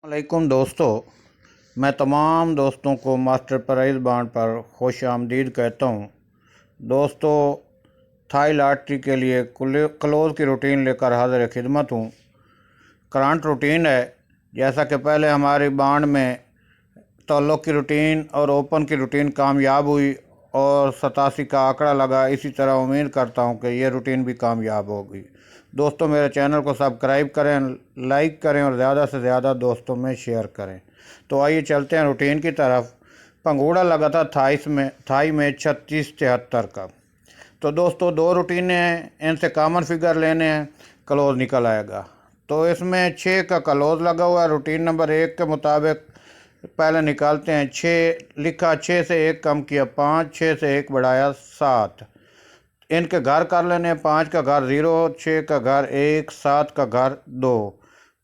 वालेकुम दोस्तों, मैं तमाम दोस्तों को मास्टर प्राइज़ बांड पर खुश आमदीद कहता हूँ। दोस्तों, थाई लॉटरी के लिए क्लोज़ की रूटीन लेकर हाजिर खिदमत हूँ। करंट रूटीन है, जैसा कि पहले हमारी बांड में तल्लुक़ की रूटीन और ओपन की रूटीन कामयाब हुई और 87 का आंकड़ा लगा। इसी तरह उम्मीद करता हूँ कि ये रूटीन भी कामयाब होगी। दोस्तों, मेरे चैनल को सब्सक्राइब करें, लाइक करें और ज़्यादा से ज़्यादा दोस्तों में शेयर करें। तो आइए चलते हैं रूटीन की तरफ। पंगूड़ा लगा था थाई में 36-73 का। तो दोस्तों, दो रूटीनें हैं, इनसे कॉमन फिगर लेने हैं, क्लोज निकल आएगा। तो इसमें 6 का क्लोज लगा हुआ है। रूटीन नंबर 1 के मुताबिक पहले निकालते हैं। 6 लिखा, 6 से 1 कम किया 5, 6 से 1 बढ़ाया 7। इनके घर कर लेने हैं। 5 का घर 0, 6 का घर 1, 7 का घर 2।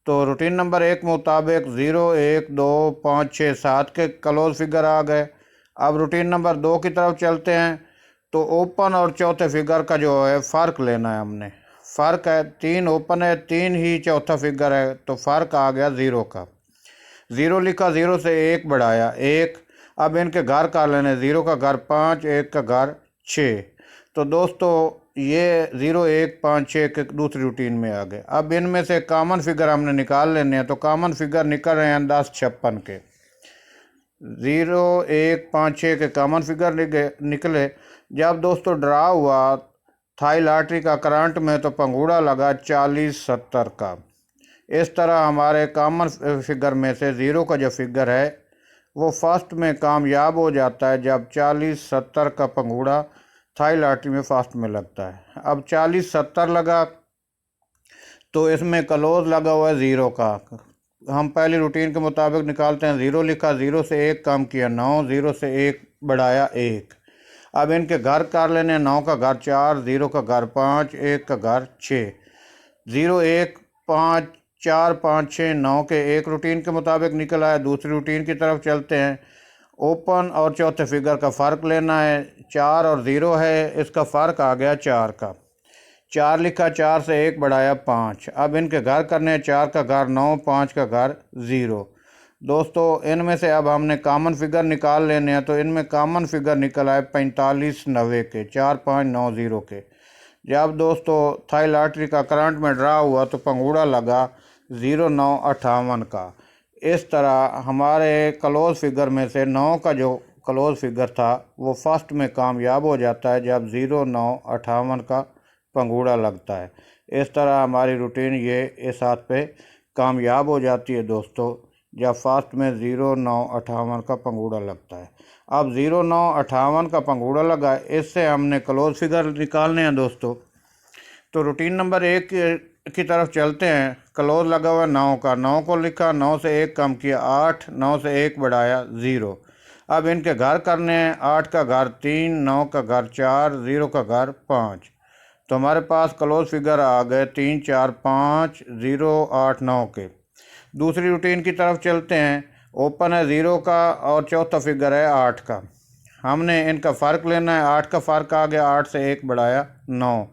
तो रूटीन नंबर 1 मुताबिक 0, 1, 2, 5, 6, 7 के क्लोज फिगर आ गए। अब रूटीन नंबर 2 की तरफ चलते हैं। तो ओपन और चौथे फिगर का जो है फ़र्क लेना है हमने। फ़र्क है 3 ओपन है, 3 ही चौथा फिगर है, तो फ़र्क आ गया 0 का। 0 लिखा, 0 से 1 बढ़ाया 1। अब इनके घर कर लेने, 0 का घर 5, 1 का घर 6। तो दोस्तों, ये 0, 1, 5, 6 के दूसरी रूटीन में आ गए। अब इनमें से कॉमन फिगर हमने निकाल लेने हैं। तो कॉमन फिगर निकल रहे हैं 10, 56 के। 0, 1, 5, 6 के कॉमन फिगर निकले। जब दोस्तों ड्रा हुआ थाई लॉटरी का करंट में, तो पंगूड़ा लगा 40, 70 का। इस तरह हमारे कॉमन फिगर में से 0 का जो फिगर है वो फर्स्ट में कामयाब हो जाता है जब 40, 70 का पंगूड़ा थाई लॉटरी में फर्स्ट में लगता है। अब 40, 70 लगा, तो इसमें क्लोज लगा हुआ है 0 का। हम पहली रूटीन के मुताबिक निकालते हैं। 0 लिखा, 0 से 1 कम किया 9, 0 से 1 बढ़ाया 1। अब इनके घर कर लेने, 9 का घर 4, 0 का घर 5, 1 का घर 6। 0, 1, 5, 4, 5, 6, 9 के एक रूटीन के मुताबिक निकल आया। दूसरी रूटीन की तरफ चलते हैं। ओपन और चौथे फिगर का फ़र्क लेना है। 4 और 0 है, इसका फ़र्क आ गया 4 का। 4 लिखा, 4 से 1 बढ़ाया 5। अब इनके घर करने हैं। 4 का घर 9, 5 का घर 0। दोस्तों, इनमें से अब हमने कॉमन फिगर निकाल लेने हैं। तो इनमें कॉमन फिगर निकल आए 45, 90 के, 4, 5, 9, 0 के। जब दोस्तों थाई लॉटरी का करंट में ड्रा हुआ, तो पंगूड़ा लगा 0, 9, 58 का। इस तरह हमारे क्लोज फिगर में से 9 का जो क्लोज फिगर था वो फर्स्ट में कामयाब हो जाता है जब 0, 9, 58 का पंगूड़ा लगता है। इस तरह हमारी रूटीन ये इस हाथ पे कामयाब हो जाती है दोस्तों, जब फर्स्ट में 0, 9, 58 का पंगूड़ा लगता है। अब 0, 9, 58 का पंगूड़ा लगा, इससे हमने क्लोज फिगर निकालने हैं दोस्तों। तो रूटीन नंबर 1 की तरफ चलते हैं। क्लोज लगा हुआ 9 का। 9 को लिखा, 9 से 1 कम किया 8, 9 से 1 बढ़ाया 0। अब इनके घर करने हैं। 8 का घर 3, 9 का घर 4, 0 का घर 5। तो हमारे पास क्लोज फिगर आ गए 3, 4, 5, 0, 8, 9 के। दूसरी रूटीन की तरफ चलते हैं। ओपन है 0 का और चौथा फिगर है 8 का। हमने इनका फ़र्क लेना है। 8 का फ़र्क आ गया, 8 से 1 बढ़ाया 9।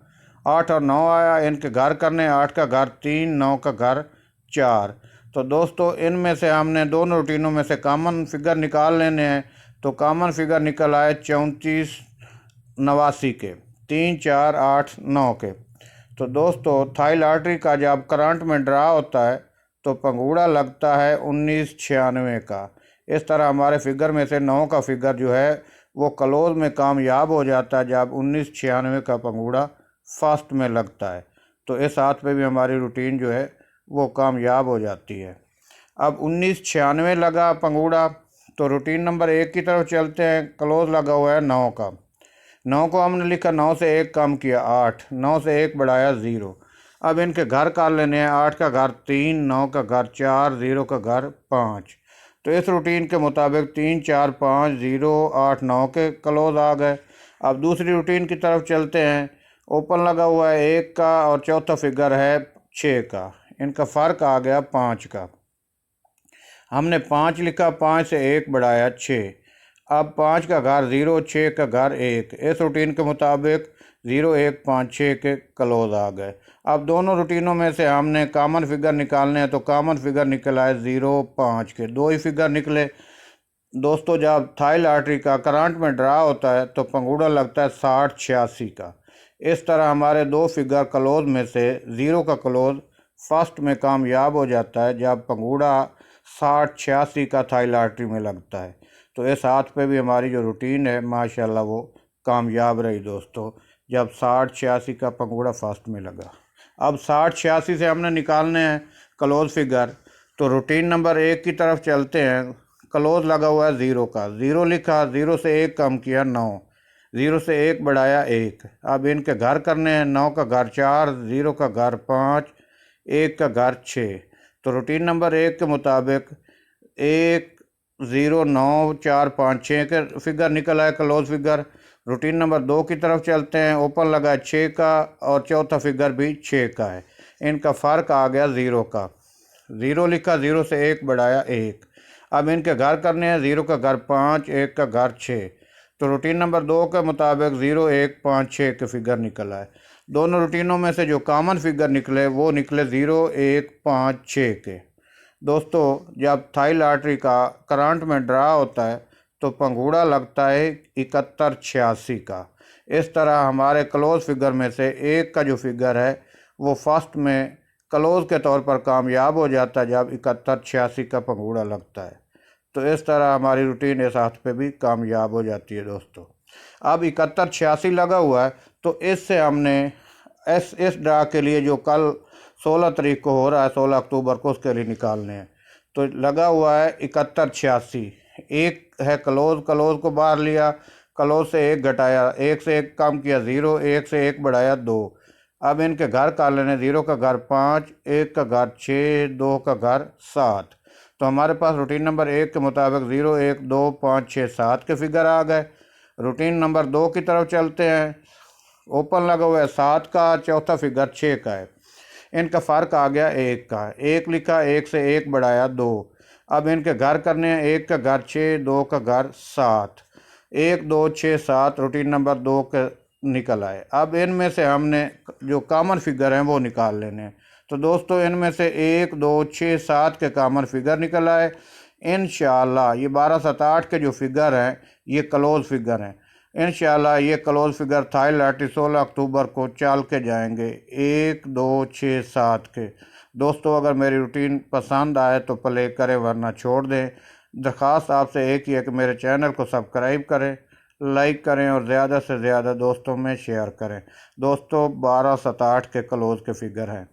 8 और 9 आया, इनके घर करने। 8 का घर 3, 9 का घर 4। तो दोस्तों, इनमें से हमने दोनों रूटीनों में से कॉमन फिगर निकाल लेने हैं। तो कॉमन फिगर निकल आए 34, 89 के, 3, 4, 8, 9 के। तो दोस्तों, थाई लॉटरी का जब करंट में ड्रा होता है तो पंगूड़ा लगता है 1996 का। इस तरह हमारे फिगर में से 9 का फिगर जो है वो क्लोज में कामयाब हो जाता है जब 1996 का पंगूड़ा फर्स्ट में लगता है। तो इस हाथ पे भी हमारी रूटीन जो है वो कामयाब हो जाती है। अब 1996 लगा पंगूड़ा, तो रूटीन नंबर 1 की तरफ चलते हैं। क्लोज लगा हुआ है 9 का। 9 को हमने लिखा, 9 से 1 कम किया 8, 9 से 1 बढ़ाया 0। अब इनके घर कर लेने हैं। 8 का घर 3, 9 का घर 4, 0 का घर 5। तो इस रूटीन के मुताबिक 3, 4, 5, 0, 8, 9 के क्लोज आ गए। अब दूसरी रूटीन की तरफ चलते हैं। ओपन लगा हुआ है 1 का और चौथा फिगर है 6 का। इनका फ़र्क आ गया 5 का। हमने 5 लिखा, 5 से 1 बढ़ाया 6। अब 5 का घर 0, 6 का घर 1। इस रूटीन के मुताबिक 0156 के क्लोज आ गए। अब दोनों रूटीनों में से हमने कॉमन फिगर निकालने हैं, तो कॉमन फिगर निकल आए 0.5 के। दो ही फिगर निकले दोस्तों। जब थाई लॉटरी का करंट में ड्रा होता है तो पंगूड़ा लगता है 60-86 का। इस तरह हमारे दो फिगर क्लोज में से ज़ीरो का क्लोज फर्स्ट में कामयाब हो जाता है जब पंगूड़ा 60-86 का थाई लॉटरी में लगता है। तो इस हाथ पे भी हमारी जो रूटीन है माशाल्लाह वो कामयाब रही दोस्तों, जब 60-86 का पंगूड़ा फर्स्ट में लगा। अब 60-86 से हमने निकालने हैं क्लोज फिगर, तो रूटीन नंबर 1 की तरफ चलते हैं। क्लोज लगा हुआ है 0 का, 0 लिखा, 0 से 1 कम किया 9, 0 से 1 बढ़ाया 1। अब इनके घर करने हैं। 9 का घर 4, 0 का घर 5, 1 का घर 6। तो रूटीन नंबर 1 के मुताबिक 1 0 9 4 5 6 के फिगर निकल आए क्लोज फिगर। रूटीन नंबर 2 की तरफ चलते हैं। ओपन लगा है 6 का और चौथा फिगर भी 6 का है। इनका फ़र्क आ गया 0 का, 0 लिखा, 0 से 1 बढ़ाया 1। अब इनके घर करने हैं। 0 का घर 5, 1 का घर 6। तो रूटीन नंबर 2 के मुताबिक 0 1 5 6 के फिगर निकल आए। दोनों रूटीनों में से जो कॉमन फिगर निकले वो निकले 0 1 5 6 के। दोस्तों जब थाई लॉटरी का करंट में ड्रा होता है तो पंगूड़ा लगता है 71-86 का। इस तरह हमारे क्लोज फिगर में से एक का जो फिगर है वो फर्स्ट में क्लोज के तौर पर कामयाब हो जाता है जब 71-86 का पंगूड़ा लगता है। तो इस तरह हमारी रूटीन इस हाथ पे भी कामयाब हो जाती है दोस्तों। अब 71-86 लगा हुआ है, तो इससे हमने इस ड्रा के लिए जो कल 16 तारीख को हो रहा है, 16 अक्टूबर को, उसके लिए निकालने हैं। तो लगा हुआ है 71-86। एक है क्लोज, क्लोज को बाहर लिया, क्लोज से 1 घटाया, 1 से 1 कम किया 0, 1 से 1 बढ़ाया 2। अब इनके घर कर लेने। 0 का घर 5, 1 का घर 6, 2 का घर 7। तो हमारे पास रूटीन नंबर 1 के मुताबिक 0 1 2 5 6 7 के फिगर आ गए। रूटीन नंबर 2 की तरफ चलते हैं। ओपन लगा हुआ है 7 का, चौथा फिगर 6 का है। इनका फ़र्क आ गया 1 का, 1 लिखा, 1 से 1 बढ़ाया 2। अब इनके घर करने हैं। 1 का घर 6, 2 का घर 7, 1 2 6 7 रूटीन नंबर 2 के निकल आए। अब इनमें से हमने जो कॉमन फिगर हैं वो निकाल लेने हैं। तो दोस्तों इनमें से 1 2 6 7 के कॉमन फिगर निकल आए। इंशाअल्लाह ये 12 7 8 के जो फिगर हैं ये क्लोज फिगर हैं। इंशाअल्लाह ये क्लोज फिगर थाई लॉटरी 16 अक्टूबर को चल के जाएंगे 1 2 6 7 के। दोस्तों अगर मेरी रूटीन पसंद आए तो प्ले करें, वरना छोड़ दें। दरख्वास्त आपसे एक ही है कि मेरे चैनल को सब्सक्राइब करें, लाइक करें और ज़्यादा से ज़्यादा दोस्तों में शेयर करें। दोस्तों 12 7 8 के क्लोज के फिगर हैं।